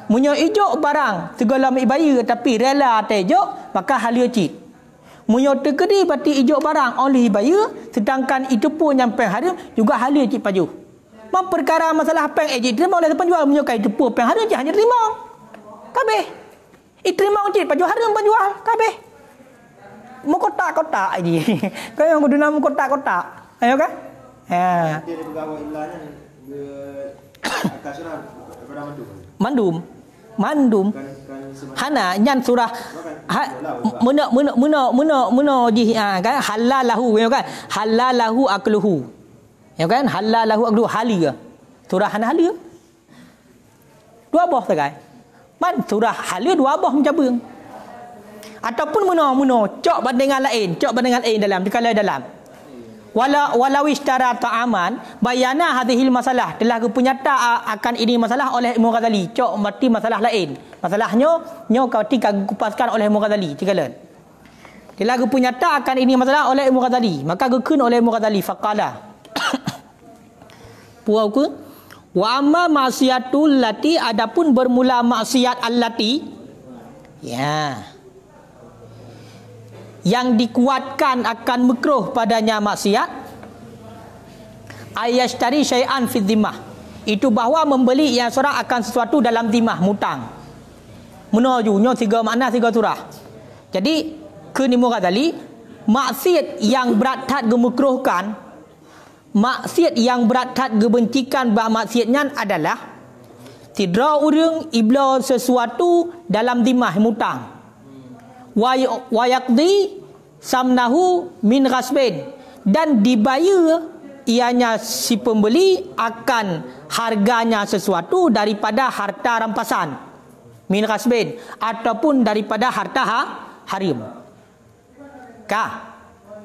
Munyo ijuk barang segala ibayu tapi rela tejuk maka halia cik. Munyo tegedi berarti ijuk barang oleh ibayu sedangkan itu pun yang peng haram juga halia cik paju. Perkara masalah peng ejik terima oleh penjual munyo kai depu peng haram je hanya terima. Kabeh. Terima cik paju haram penjual kabeh. Mu kotak-kotak aje. Kau yang kudu nama kotak-kotak. Ayo kan? Ya. Dia pegawai ilahnya akasana mandum hana nyan surah muna ji kan halalahu ya kan halalahu akluhu ya kan halalahu akluhu halia surah hana halia dua boh sagai man surah halia dua boh mencabung ataupun muna cok bandingan lain dalam dikala dalam walau ishtara ta'aman bayana hadhil masalah telah kepunyata akan ini masalah oleh Imam Ghazali cok mati masalah lain masalahnya nyo ketika kupaskan oleh Imam Ghazali cikalan telah kepunyata akan ini masalah oleh Imam Ghazali maka gekun oleh Imam Ghazali faqala puauku wa amma ma'siyatul lati adapun bermula maksiat allati ya yang dikuatkan akan makruh padanya maksiat ayashtari syai'an fi dhimmah itu bahawa membeli yang seorang akan sesuatu dalam dhimmah mutang menujunya tiga makna tiga surah. Jadi ke Imam Ghazali maksiat yang berat had gemakruhkan maksiat yang berat had gebencikan bah maksiatnya adalah tidra urang ibla sesuatu dalam dhimmah mutang wa yaqdi samnahu min ghasbin dan dibayar ianya si pembeli akan harganya sesuatu daripada harta rampasan min ghasbin ataupun daripada harta haram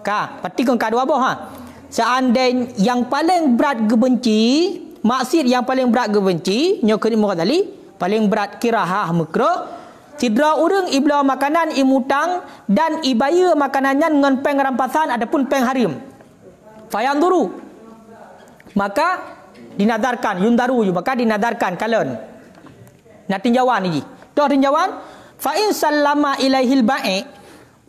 perhatikan kedua boh seandainya yang paling berat gebenci maksiat yang paling berat gebenci nyokon Imam Ghazali paling berat kirahah makruh tidra urang ibla makanan imutang dan ibaya makanannya dengan peng rampasan adapun peng haram. Fayanduru maka dinadarkan yundaru maka dinadarkan kalian. Nak tinjauan ni. Dah tinjauan fa in sallama ilaihil bai'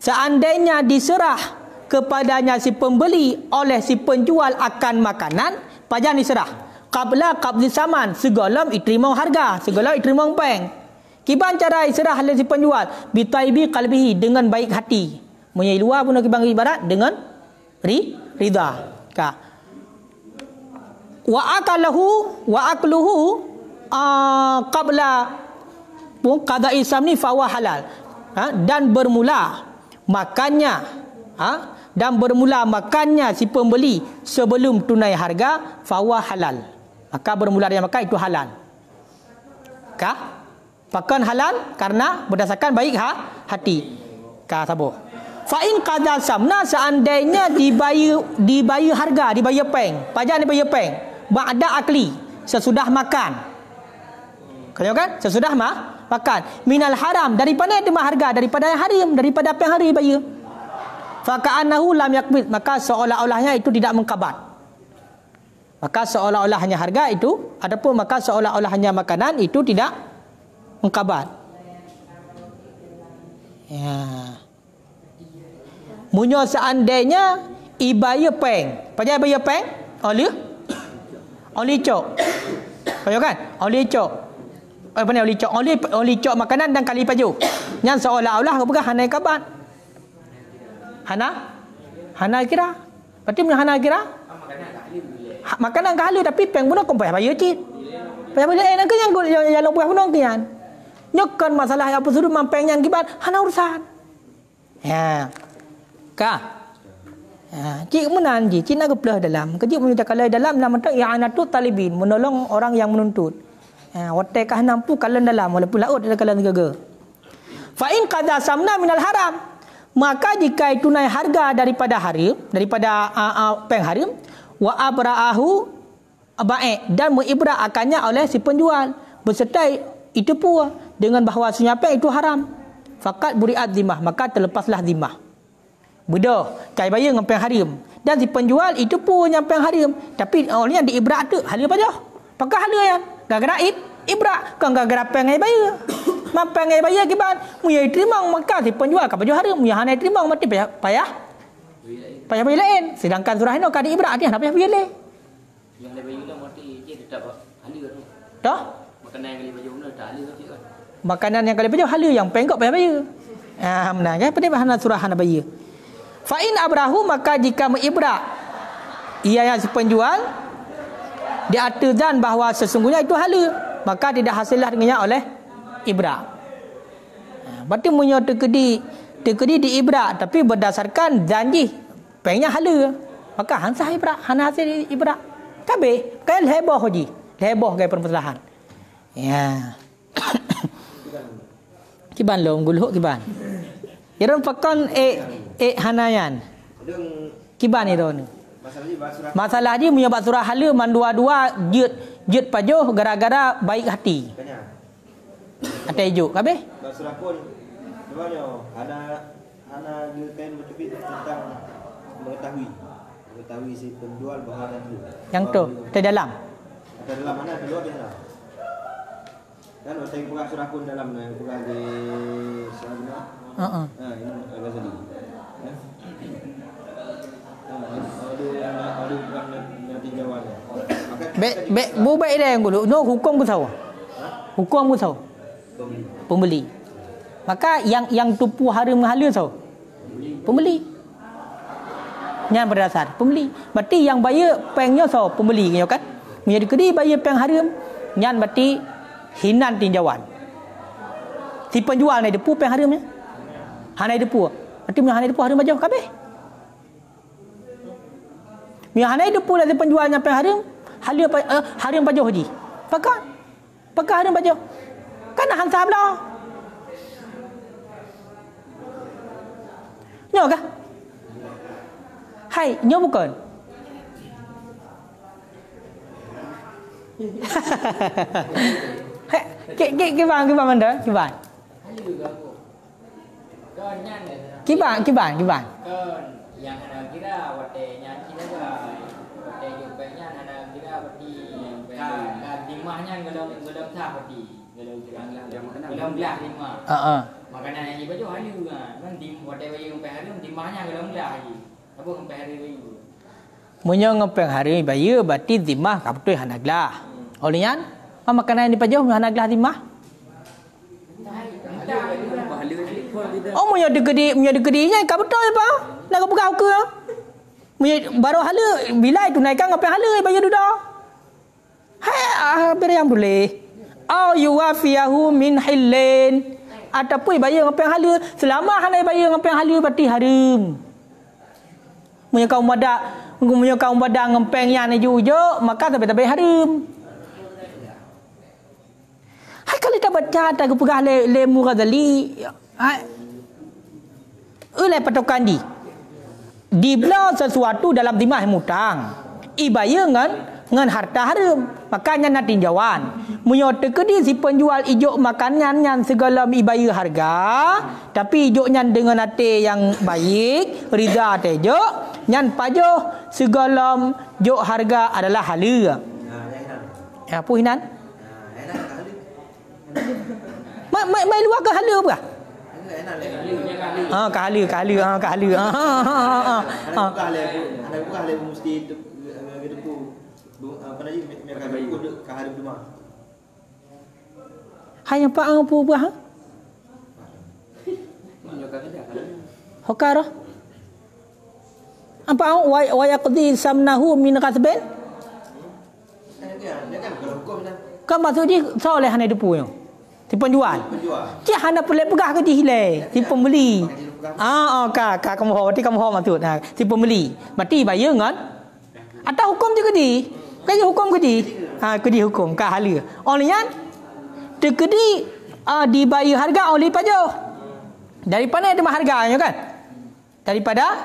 seandainya diserah kepadanya si pembeli oleh si penjual akan makanan pajan diserah qabla qabdi saman segala diterima harga segala diterima peng Kiban cara serah oleh si penjual bitaibi qalbihi, dengan baik hati. Menyai luar pun kiban ibarat dengan ridha. Ka. Wa akluhu qabla qada'i samni fa huwa halal. Dan bermula makannya si pembeli sebelum tunai harga fa huwa halal. Maka bermula dia makan itu halal. Ka? Makan halal karena berdasarkan baik hati. Ka sabar. Fa in qada samna, seandainya dibayar harga, dibayar peng, pajak dibayar peng, ba'da akli, sesudah makan. Kau kan? Sesudah makan. Minal haram, daripada harga, daripada haram, daripada apa yang hari bayar. Fa ka'annahu lam yakbid, maka seolah-olahnya itu tidak mengkabat. Maka seolah-olahnya harga itu ataupun maka seolah-olahnya makanan itu tidak mengkabat. Ya. Munyo seandainya ibaya peng. Pajak ibaya peng? Oli cok. Kau kan? Oli cok. Apa ni oli cok? Oli cok makanan dan kali paju. Yang seolah-olah bukan hanai kabat. Hana kira. Berarti punya hana kira? Makanan kali tapi peng pun kau payah bayar cit. Payah bayar nak yang buah pun kian. Nyokan masalah apa suruh mampeng yang kibat hana urusan. Ya. Ka. Cik menan ji, cik nak keplah dalam. Kecik punya kalau dalam nama tu i'anatu talibin, menolong orang yang menuntut. Watai kah nampu kalan dalam walaupun laut ada kalan gaga. Fa in qada samna minal haram, maka jika itu naik harga daripada haram, daripada peng haram, wa abra'ahu baik, dan mengibra akannya oleh si penjual beserta itu pula dengan bahawasanya peng itu haram. Fakat buri'at zimah, maka terlepaslah zimah. Bedah, cai bayar dengan peng haram. Dan si penjual itu pun yang peng haram. Tapi olehnya diibrak tu, hala pajak. Pakai hala yang gara-gara ibrak. Kan gara-gara peng ai bayar. Peng ai bayar kiban, muya terima maka si penjual ka baju haram, muya hanai terima mati payah bayar lain. Sedangkan surah ini kan diibrak dia nak payah bayar lain. Yang le bayar lah mati je tetap hala tu. Dah? Makanan yang kali baju mana tak hala tu kan. Makanan yang kali baju hala, yang peng kau payah bayar. Benar kan? Pada bahan surah hana bayar. Fa in abrahu, maka jika mengibrak ia yang si penjual dia atazan bahawa sesungguhnya itu hala, maka tidak hasillah dengannya oleh ibrak. Berarti punya terkedi diibrak tapi berdasarkan janji pengnya hala, maka hansah ibrak, hana hasil ibrak. Kabeh kan heboh haji, heboh gaya permasalahan. Ya. Kiban long guluk kiban. Yaron pakon hanayan. Kiban ni don. Masalah dia punya bab surah hala mandua-dua jet pajoh gara-gara baik hati. Ada ijuk kabeh? Bab surah pun sebenarnya ana detail bertepik tentang mengetahui si penjual bahawa tadi. Yang tu, dalam. Ada dalam mana keluar dia. Kan saya buka surah pun dalam yang buka di sana. Ini agak sedih. Ada yang tinjauannya. Bu baik dah yang dulu. No hukum ku tahu. Hukum ku tahu. Pembeli. Maka yang tupu haram hala tahu. Pembeli. Yang berdasar pembeli. Berarti yang bayar pengnya tahu pembeli kan? Menjadi kedai bayar peng haram. Yang berarti hinan tinjauan. Si penjual ni depu peng haramnya. Hanai depu. Berarti punya hanai depu haram bajau kabeh. Punya hanai depu dari penjualnya peng haram, haram bajau haji. Pakai haram bajau. Kan hang sahab lah. Nyo kah? Hai, nyo bukan. Kiban mana? Kiban. Kiban. Kan yang ada kira watenya Cina kan. Wate jupenya ada kira berarti kan timahnya gelom sah berarti. Gelom gelah timah. Makanan yang baju halu kan tim wate bayi ngepeng halu timahnya gelom gelah haji. Apa ngepeng hari bayi? Munyo ngepeng hari bayi berarti timah ka betul hanaglah. Olehnya makanan yang dipajau hanaglah timah. Oh punya dekedi nya ka betul apa? Nak buka ke? Baru hala bila itu naikkan ngapain hala bayar duda. Hai yang boleh. Au yuwafiyahu min hillin. Ataupun bayar ngapain hala selama hana bayar ngapain hala berarti haram. Punya kaum badak ngempeng yang ni ujuk maka tapi haram. Hai kalau kita baca tak pegah le Mughazali. Hai. Oleh patokan di belah sesuatu dalam timah mutang. Ibayar ngan harta haram. Makanya nak tinjauan. Munyo tekedi si penjual ijuk makanan yang segala ibayar harga, tapi ijuknya dengan hati yang baik, rida tejuk, nyan pajoh segala juk harga adalah halal. Apa hinan? Mai luar ke halal apa? Bukan mesti itu apa lagi mereka ikut ke hari rumah. Hanya pak apa ha? Hokar. Apa wa yaqdi samnahu min qasbin? Kan maksud dia soleh hana depu yo. Si penjual. Cik hana pelak pegah ke dia hilai. Si pembeli. Kamu ho berarti kamu ho maksud. Si pembeli. Berarti bayar kan? Atau hukum dia ke dia? Kaya hukum ke dia? Ke dia hukum ka hala. Olehnya tekedi dibayar harga oleh pajak. Daripada ada harganya kan? Daripada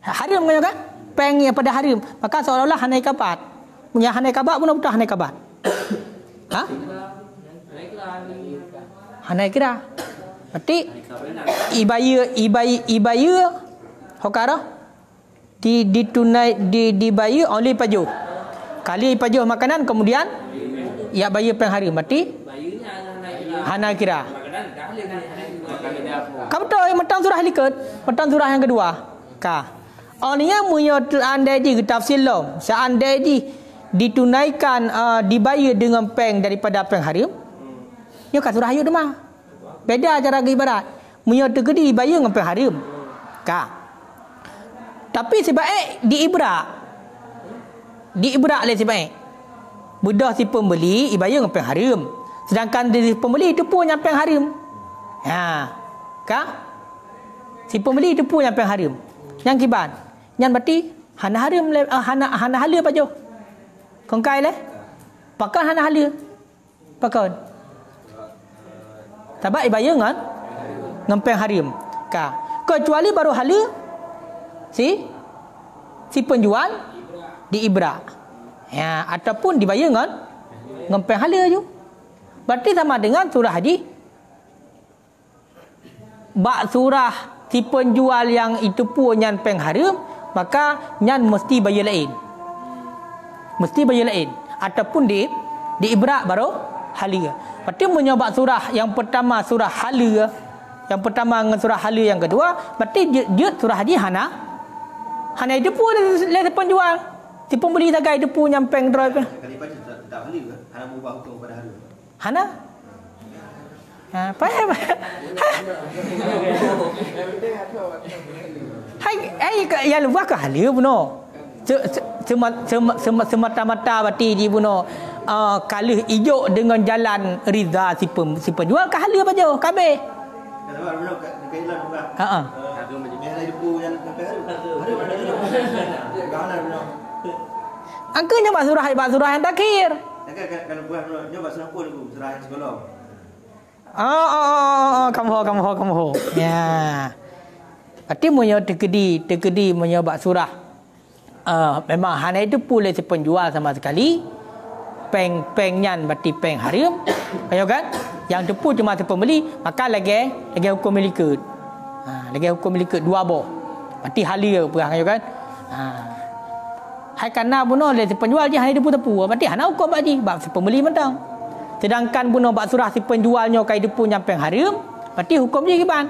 haram kan? Peng yang pada haram. Maka seolah-olah hanai kabat. Punya hanai kabat pun betul hanai kabat. Hanai kira. Berarti ibayar hokara ditunai dibayar oleh pajak. Kali pajak makanan kemudian ya bayar peng haram. Berarti hanai kira. Kamu tahu metang surah likat, metang surah yang kedua. Orangnya punya andai di tafsir lom, seandai ditunaikan dibayar dengan peng daripada peng haram. Nya ka surah ayat mah. Beda cara ibarat. Punya tegedi dibayar dengan peng haram. Tapi sebaik diibrak oleh sebaik. Budak si pembeli dibayar dengan peng haram. Sedangkan si pembeli itu pun yang peng haram. Si pembeli itu pun yang peng haram. Yang kiban. Yang berarti hana haram hana hala pajo. Kongkai le. Pakan hana hala. Pakan. Sebab dibayar dengan peng haram. Kecuali baru hala si penjual diibrak. Ataupun dibayar dengan peng hala je. Berarti sama dengan surah haji. Bak surah si penjual yang itu pun yang peng haram, maka nyan mesti bayar lain. Mesti bayar lain. Ataupun diibrak baru hala. Berarti menyebab surah yang pertama surah hala, yang pertama dengan surah hala yang kedua, berarti dia surah haji hana itu pun le penjual. Si pembeli sagai itu pun yang peng drive. Kali baca tak hala ke? Hana berubah hukum pada hala. Hana? Hai yang luar ke hala puno. Semata-mata berarti di puno kalah ijuk dengan jalan rida si penjual ke hala apa je? Kabeh. Kalau benar dekat jalan bukan. Yang depu yang angkanya surah yang takhir. Kalau buat nyoba surah pun surah yang sebelum. Kamu ho. Ya. Berarti punya tekedi menyebab surah. Memang hana itu boleh si penjual sama sekali. Peng-nyan berarti peng haram. Kayo kan? Yang depu cuma si pembeli, maka lagi hukum milikat. Lagi hukum milikat dua boh. Berarti hala perang kayo kan? Hai kana buno le si penjual je hana depu tepu. Berarti hana hukum baji, bab si pembeli mentang. Sedangkan buno bab surah si penjualnya kai depu nyampe haram, berarti hukum je kiban.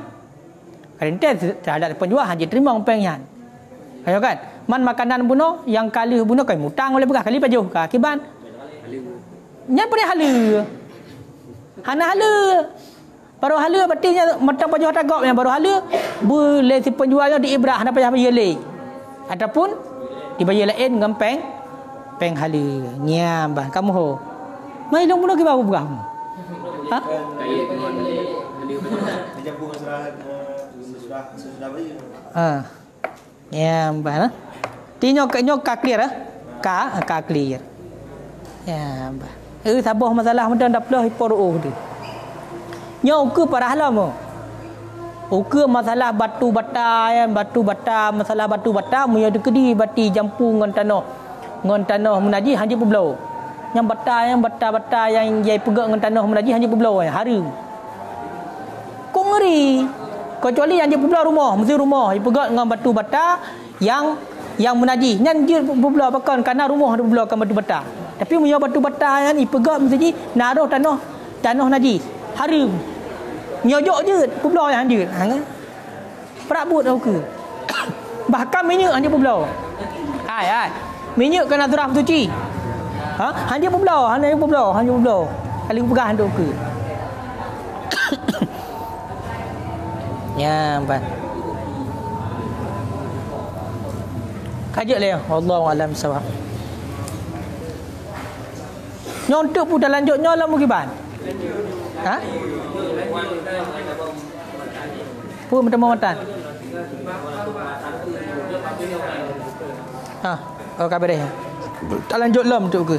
Karena terhadap penjual hanya terima pengyan. Kayo kan? Man makanan buno yang kali buno kai mutang oleh begah kali pajuh ka kiban. Nya boleh hala. Hana hala. Baru hala batinnya macam baju tagak yang baru hala boleh si penjualnya diibrah apa yang bayar ataupun dibayar lain dengan peng hala nyam bah kamu ho mai long mula ke bau berah ha Dijemput sudah bayar. Nyam bah nah tinyo ka clear ka clear ya bah sabah masalah mudah daplah iporuh tu nyo ke parahlah mo uke masalah batu bata masalah batu bata mu ya dekedi bati jampu ngon tanah menaji hanya peblau yang bata yang jai pegak ngon tanah menaji hanya peblau hari kau ngeri kecuali yang dia peblau rumah mesti rumah dia pegak dengan batu bata yang menaji nyan dia peblau pakan kerana rumah dia peblau kan batu bata tapi mu ya batu bata yang ipegak mesti naruh tanah najis harum nyojok je peblau yang dia perabot tau ke bahkan minyak hanya peblau ai minyak kena turah suci hanya peblau kali pegang tu ke ya ban kajak le wallahu alam sawab nyontok pun dah lanjut nyolah mugiban Pun macam mawatan. Oh kabar dia. Tak lanjut lom tu ke?